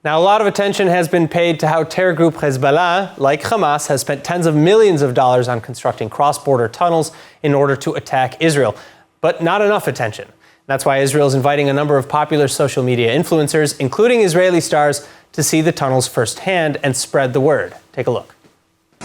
Now, a lot of attention has been paid to how terror group Hezbollah, like Hamas, has spent tens of millions of dollars on constructing cross-border tunnels in order to attack Israel. But not enough attention. That's why Israel is inviting a number of popular social media influencers, including Israeli stars, to see the tunnels firsthand and spread the word. Take a look.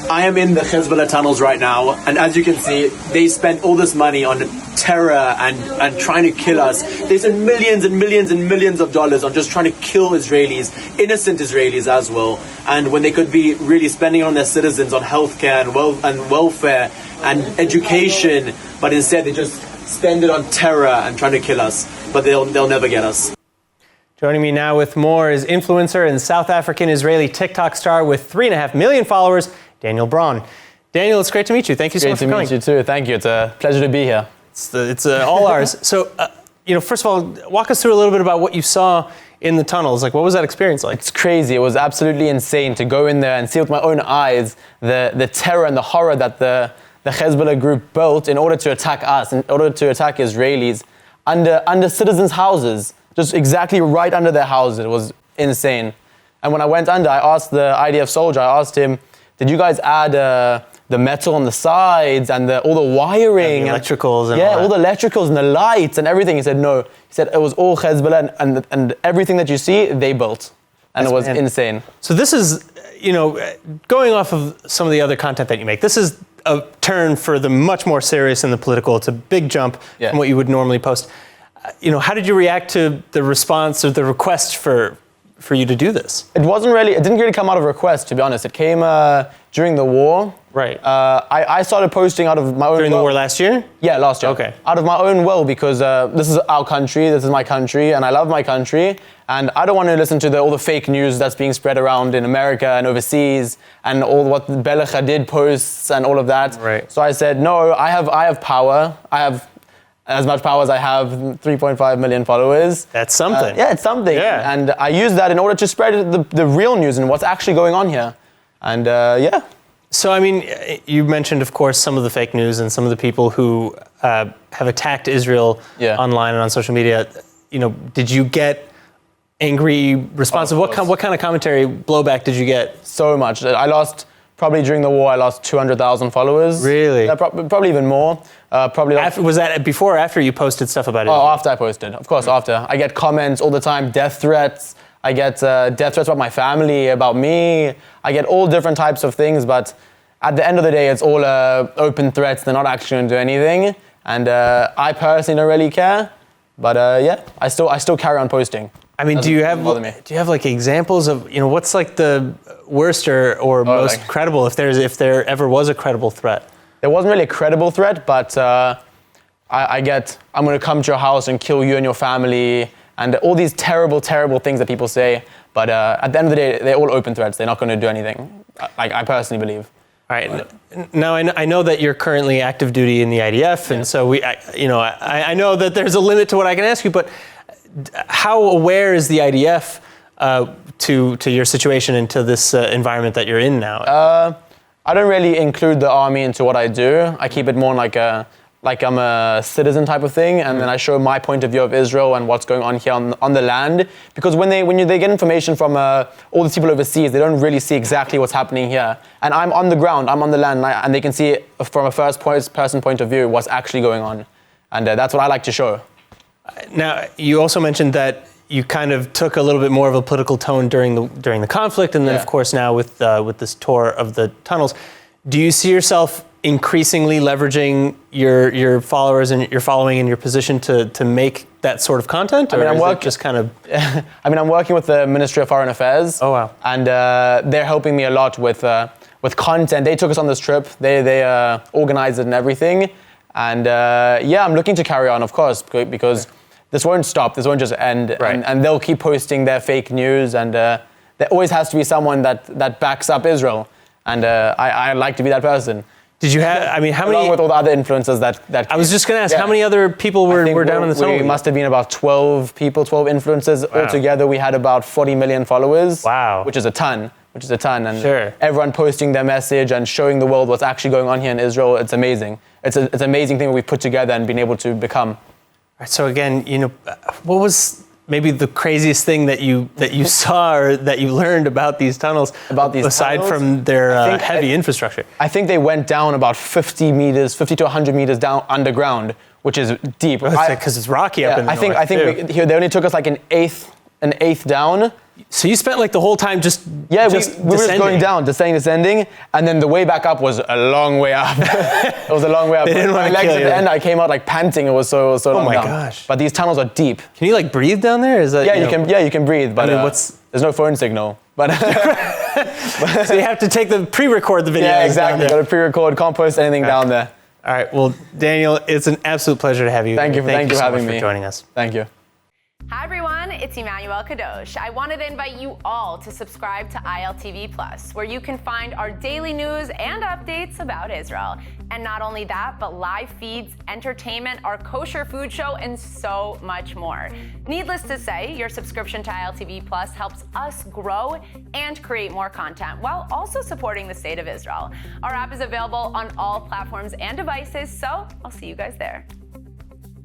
I am in the Hezbollah tunnels right now, and as you can see, they spent all this money on terror and trying to kill us. They spent millions and millions and millions of dollars on just trying to kill Israelis, innocent Israelis as well. And when they could be really spending on their citizens, on healthcare and welfare and education, but instead they just spend it on terror and trying to kill us. But they'll never get us. Joining me now with more is influencer and South African Israeli TikTok star with 3.5 million followers, Daniel Braun. Daniel, it's great to meet you. Thank you so much for coming. Great to meet you too. Thank you. It's a pleasure to be here. It's all ours. So, first of all, walk us through a little bit about what you saw in the tunnels. Like, what was that experience like? It's crazy. It was absolutely insane to go in there and see with my own eyes the terror and the horror that the Hezbollah group built in order to attack us, in order to attack Israelis under citizens' houses, just exactly right under their houses. It was insane. And when I went under, I asked the IDF soldier, I asked him, did you guys add the metal on the sides and all the wiring? And the electricals and all the electricals and the lights and everything. He said, no. He said it was all Hezbollah and everything that you see, they built. And it was insane. So this is, going off of some of the other content that you make, this is a turn for the much more serious and the political. It's a big jump from what you would normally post. How did you react to the response or the request for you to do this? It didn't really come out of a request, to be honest. It came during the war. Right. I started posting out of my own During the war last year? Yeah, last year. Okay. Out of my own will, because this is our country, this is my country, and I love my country. And I don't want to listen to all the fake news that's being spread around in America and overseas, and all what Bella Hadid posts and all of that. Right. So I said, no, I have power. I have as much power as I have 3.5 million followers. That's something. It's something. Yeah. And I use that in order to spread the real news and what's actually going on here. And So, you mentioned, of course, some of the fake news and some of the people who have attacked Israel online and on social media. Did you get angry responses? What kind of commentary, blowback did you get? So much. Probably during the war, I lost 200,000 followers. Really? Probably even more. Was that before or after you posted stuff about it? Oh, after I posted. Of course, after. I get comments all the time, death threats. I get death threats about my family, about me. I get all different types of things, but at the end of the day, it's all open threats. They're not actually going to do anything. And I personally don't really care. But I still carry on posting. Do you have like examples of what's like the worst or most credible if there ever was a credible threat? There wasn't really a credible threat, but I'm going to come to your house and kill you and your family, and all these terrible, terrible things that people say. But at the end of the day, they're all open threats. They're not going to do anything. I personally believe. All right. Now I know that you're currently active duty in the IDF, and so I know that there's a limit to what I can ask you, but how aware is the IDF to your situation and to this environment that you're in now? I don't really include the army into what I do. I keep it more like I'm a citizen type of thing, and then I show my point of view of Israel and what's going on here on the land. Because when they get information from all these people overseas, they don't really see exactly what's happening here. And I'm on the ground, I'm on the land, and they can see from a first-person point of view what's actually going on. And that's what I like to show. Now, you also mentioned that you kind of took a little bit more of a political tone during the conflict, and then of course now with this tour of the tunnels. Do you see yourself increasingly leveraging your followers and your following and your position to make that sort of content? Or I'm working with the Ministry of Foreign Affairs. Oh wow! And they're helping me a lot with content. They took us on this trip. They organized it and everything. And I'm looking to carry on, of course, because this won't stop. This won't just end. Right. And they'll keep posting their fake news. And there always has to be someone that backs up Israel. And I like to be that person. Did you have? How many? Along with all the other influencers that I was just going to ask, how many other people were down in the tunnel? We must have been about 12 people, 12 influencers. Wow. Altogether, we had about 40 million followers. Wow. Which is a ton. And sure. Everyone posting their message and showing the world what's actually going on here in Israel. It's amazing. It's an amazing thing we've put together and been able to become. Right, so again, what was maybe the craziest thing that you saw or that you learned about these tunnels, aside tunnels? from their heavy infrastructure? I think they went down about 50 to 100 meters down underground, which is deep. Because it's rocky up in the north. I think they only took us like an eighth down. So you spent like the whole time just we were just going down, descending, and then the way back up was a long way up. It was a long way up. They didn't My want to legs kill at you. the end, I came out like panting. It was so long Oh my down. gosh. But these tunnels are deep. Can you like breathe down there? Is that You can breathe, but there's no phone signal. But so you have to take the pre-record the video. yeah, exactly. Got to pre-record, can't post anything down there. All right. Well, Daniel, it's an absolute pleasure to have you. Thank you for so having much me. for joining us. Thank you. Hi everyone, it's Emmanuel Kadosh. I wanted to invite you all to subscribe to ILTV Plus, where you can find our daily news and updates about Israel. And not only that, but live feeds, entertainment, our kosher food show, and so much more. Needless to say, your subscription to ILTV Plus helps us grow and create more content while also supporting the state of Israel. Our app is available on all platforms and devices, so I'll see you guys there.